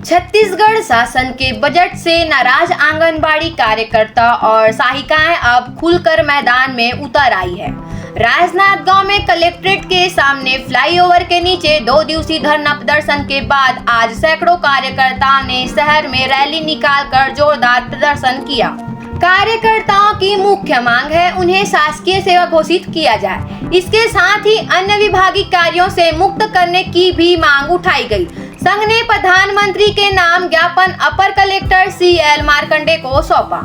छत्तीसगढ़ शासन के बजट से नाराज आंगनबाड़ी कार्यकर्ता और सहायिकाएं अब खुलकर मैदान में उतर आई है। राजनांदगांव में कलेक्ट्रेट के सामने फ्लाईओवर के नीचे 2 दिवसीय धरना प्रदर्शन के बाद आज सैकड़ों कार्यकर्ताओं ने शहर में रैली निकालकर जोरदार प्रदर्शन किया। कार्यकर्ताओं की मुख्य मांग है उन्हें शासकीय सेवा घोषित किया जाए। इसके साथ ही अन्य विभागीय कार्यों से मुक्त करने की भी मांग उठाई गई। संघ ने प्रधानमंत्री के नाम ज्ञापन अपर कलेक्टर CL मार्कंडे को सौंपा।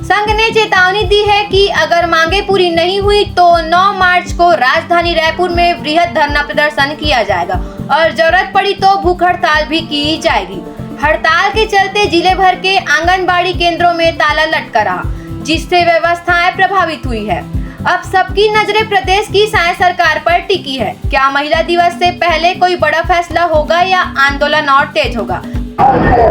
संघ ने चेतावनी दी है कि अगर मांगे पूरी नहीं हुई तो 9 मार्च को राजधानी रायपुर में वृहद धरना प्रदर्शन किया जाएगा और जरूरत पड़ी तो भूख हड़ताल भी की जाएगी। हड़ताल के चलते जिले भर के आंगनबाड़ी केंद्रों में ताला लटका रहा, जिससे व्यवस्थाएं प्रभावित हुई है। अब सबकी नजरें प्रदेश की सांय सरकार पर टिकी है। क्या महिला दिवस से पहले कोई बड़ा फैसला होगा या आंदोलन और तेज होगा?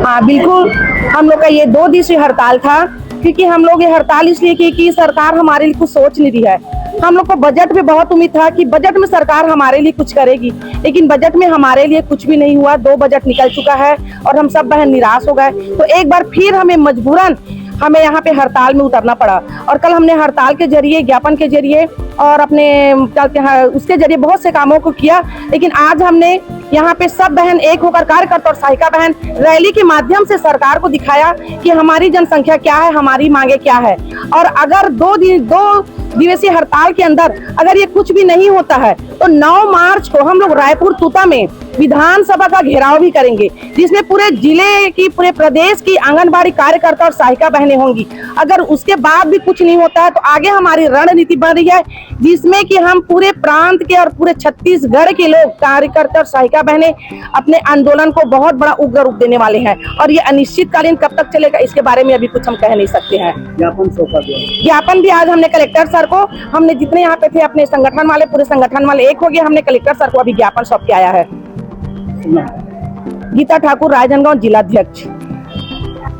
हाँ बिल्कुल, हम लोग का ये 2 दिवसीय हड़ताल था, क्योंकि हम लोग ये हड़ताल इसलिए की कि सरकार हमारे लिए कुछ सोच नहीं रही है। हम लोग को बजट में बहुत उम्मीद था कि बजट में सरकार हमारे लिए कुछ करेगी, लेकिन बजट में हमारे लिए कुछ भी नहीं हुआ। 2 बजट निकल चुका है और हम सब बहन निराश हो गए। तो एक बार फिर हमें यहाँ पे हड़ताल में उतरना पड़ा और कल हमने हड़ताल के जरिए, ज्ञापन के जरिए और अपने उसके जरिए बहुत से कामों को किया। लेकिन आज हमने यहाँ पे सब बहन एक होकर, कार्यकर्ता और सहायिका बहन रैली के माध्यम से सरकार को दिखाया कि हमारी जनसंख्या क्या है, हमारी मांगे क्या है। और अगर 2 दिवसीय हड़ताल के अंदर अगर ये कुछ भी नहीं होता है तो 9 मार्च को हम लोग रायपुर तूता में विधानसभा का घेराव भी करेंगे, जिसमें पूरे जिले की, पूरे प्रदेश की आंगनबाड़ी कार्यकर्ता और सहायिका बहनें होंगी। अगर उसके बाद भी कुछ नहीं होता है तो आगे हमारी रणनीति बन रही है, जिसमें कि हम पूरे प्रांत के और पूरे छत्तीसगढ़ के लोग, कार्यकर्ता और सहायिका बहनें अपने आंदोलन को बहुत बड़ा उग्र रूप देने वाले हैं। और ये अनिश्चितकालीन कब तक चलेगा इसके बारे में अभी कुछ हम कह नहीं सकते हैं। ज्ञापन भी आज हमने कलेक्टर सर को, हमने जितने यहाँ पे थे अपने संगठन वाले, पूरे संगठन वाले एक हो गए, हमने कलेक्टर सर को अभी ज्ञापन सौंप के आया है। गीता ठाकुर, राजनांदगांव जिलाध्यक्ष।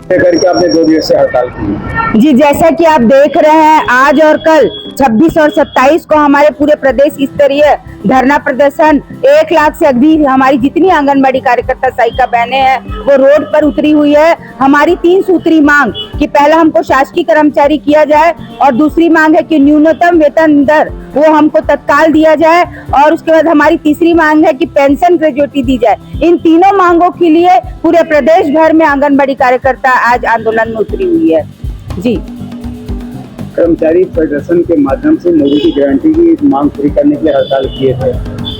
करके आपने 2 दिवसीय हड़ताल की जी, जैसा कि आप देख रहे हैं, आज और कल 26 और 27 को हमारे पूरे प्रदेश स्तरीय धरना प्रदर्शन 1 लाख से अधिक हमारी जितनी आंगनबाड़ी कार्यकर्ता सहायिका बहनें हैं वो रोड पर उतरी हुई है। हमारी 3 सूत्री मांग कि पहला हमको शासकीय कर्मचारी किया जाए, और दूसरी मांग है कि न्यूनतम वेतन दर वो हमको तत्काल दिया जाए, और उसके बाद हमारी तीसरी मांग है कि पेंशन ग्रेजुएटी दी जाए। इन तीनों मांगों के लिए पूरे प्रदेश भर में आंगनबाड़ी कार्यकर्ता आज आंदोलन में उतरी हुई है। जी, कर्मचारी प्रदर्शन के माध्यम से मोदी की गारंटी की मांग पूरी करने के लिए हड़ताल किए थे।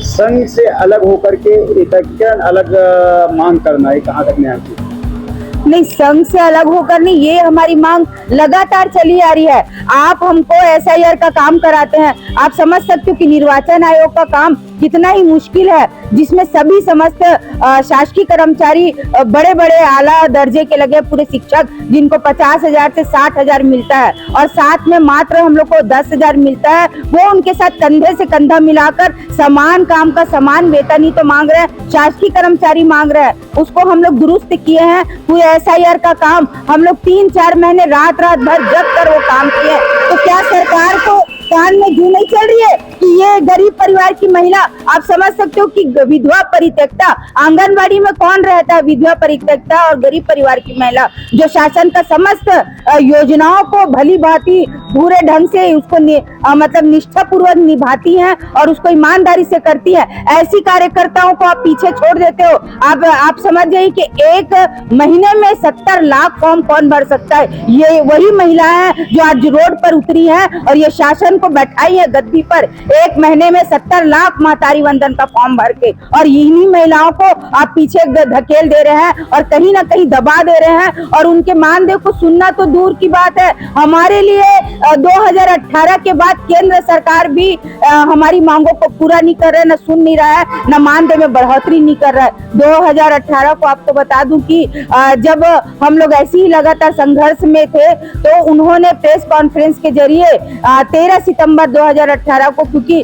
संघ से अलग होकर के एकीकरण, अलग मांग करना, ये कहाँ तक न्याय है? नहीं, संघ से अलग होकर नहीं, ये हमारी मांग लगातार चली आ रही है। आप हमको SIR का काम कराते हैं, आप समझ सकते हो कि निर्वाचन आयोग का काम कितना ही मुश्किल है, जिसमें सभी समस्त शासकीय कर्मचारी बड़े बड़े आला दर्जे के लगे, पूरे शिक्षक जिनको 50,000 से 60,000 मिलता है और साथ में मात्र हम लोग को 10,000 मिलता है। वो उनके साथ कंधे से कंधा मिलाकर समान काम का समान वेतन ही तो मांग रहे हैं, शासकीय कर्मचारी मांग रहे हैं। उसको हम लोग दुरुस्त किए हैं। पूरे SIR का काम हम लोग 3-4 महीने रात भर जग कर वो काम किए। तो क्या सरकार को कान में जू नहीं चल रही है कि ये गरीब परिवार की महिला, आप समझ सकते हो कि विधवा परित्यक्ता, आंगनबाड़ी में कौन रहता है? विधवा परित्यक्ता और गरीब परिवार की महिला जो शासन का समस्त योजनाओं को भली भांति पूरे ढंग से उसको मतलब निष्ठा पूर्वक निभाती हैं और उसको ईमानदारी से करती है, ऐसी कार्यकर्ताओं को आप पीछे छोड़ देते हो। आप समझ जाइए कि 1 महीने में 70 लाख फॉर्म कौन भर सकता है? ये वही महिलाएं हैं जो आज रोड पर उतरी हैं और ये शासन को बैठाई है गद्दी पर 1 महीने में 70 लाख महतारी वंदन का फॉर्म भर के, और इन्हीं महिलाओं को आप पीछे धकेल दे रहे हैं और कहीं ना कहीं दबा दे रहे हैं। और उनके मानदेय को सुनना तो दूर की बात है, हमारे लिए 2018 के बाद केंद्र सरकार भी हमारी मांगों को पूरा नहीं कर रहा है, न सुन नहीं रहा है, न मानदेय में बढ़ोतरी नहीं कर रहा है। 2018 को आपको बता दूं कि जब हम लोग ऐसे ही लगातार संघर्ष में थे तो उन्होंने प्रेस कॉन्फ्रेंस के जरिए 13 सितंबर 2018 को, क्योंकि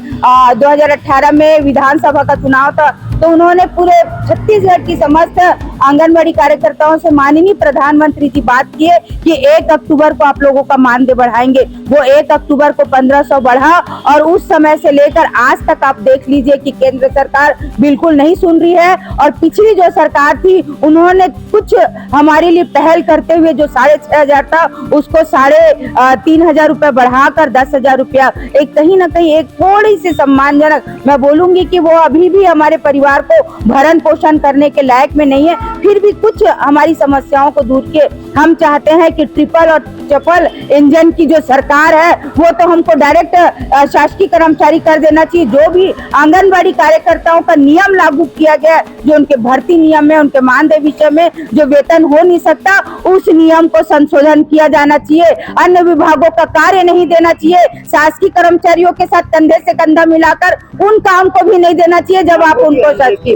2018 में विधानसभा का चुनाव था, तो उन्होंने पूरे छत्तीसगढ़ की समस्त आंगनबाड़ी कार्यकर्ताओं से माननीय प्रधानमंत्री जी बात किए कि 1 अक्टूबर को आप लोगों का मानदेय बढ़ाएंगे। वो 1 अक्टूबर को 1500 बढ़ा और उस समय से लेकर आज तक आप देख लीजिए कि केंद्र सरकार बिल्कुल नहीं सुन रही है। और पिछली जो सरकार थी उन्होंने कुछ हमारे लिए पहल करते हुए जो 6,500 था उसको 3,500 रुपए बढ़ाकर 10,000 रुपया, एक कहीं ना कहीं एक थोड़ी सी सम्मानजनक, मैं बोलूंगी कि वो अभी भी हमारे परिवार को भरण पोषण करने के लायक में नहीं है, फिर भी कुछ हमारी समस्याओं को दूर किए। हम चाहते हैं कि ट्रिपल और ट्रिपल इंजन की जो सरकार है वो तो हमको डायरेक्ट शासकीय कर्मचारी कर देना चाहिए। जो भी आंगनबाड़ी कार्यकर्ताओं का नियम लागू किया गया है, जो उनके भर्ती नियम में, उनके मानदेय विषय में जो वेतन हो नहीं सकता, उस नियम को संशोधन किया जाना चाहिए। अन्य विभागों का कार्य नहीं देना चाहिए। शासकीय कर्मचारियों के साथ कंधे से कंधा मिलाकर उन काम को भी नहीं देना चाहिए जब आप उनको शासकीय।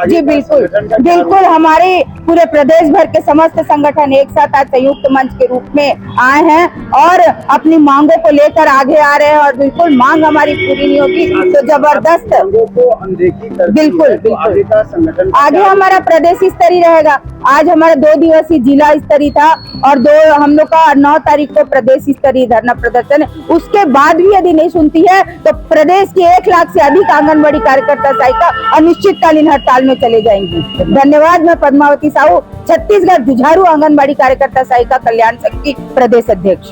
जी बिल्कुल बिल्कुल, हमारे पूरे प्रदेश भर के समस्त संगठन एक साथ आज संयुक्त मंच के रूप में आए हैं और अपनी मांगों को लेकर आगे आ रहे हैं। और बिल्कुल मांग हमारी पूरी नहीं होगी तो जबरदस्त बिल्कुल आगे हमारा प्रदेश स्तरीय रहेगा। आज हमारा 2 दिवसीय जिला स्तरीय था और हम लोग का 9 तारीख को प्रदेश स्तरीय धरना प्रदर्शन है। उसके बाद भी यदि नहीं सुनती है तो प्रदेश के 1 लाख से अधिक आंगनबाड़ी कार्यकर्ता सहायिका अनिश्चितकालीन हड़ताल में चले जाएंगी। धन्यवाद। मैं पद्मावती साहू, छत्तीसगढ़ जुझारू आंगनबाड़ी कार्यकर्ता सहायिका कल्याण संघ की प्रदेश अध्यक्ष।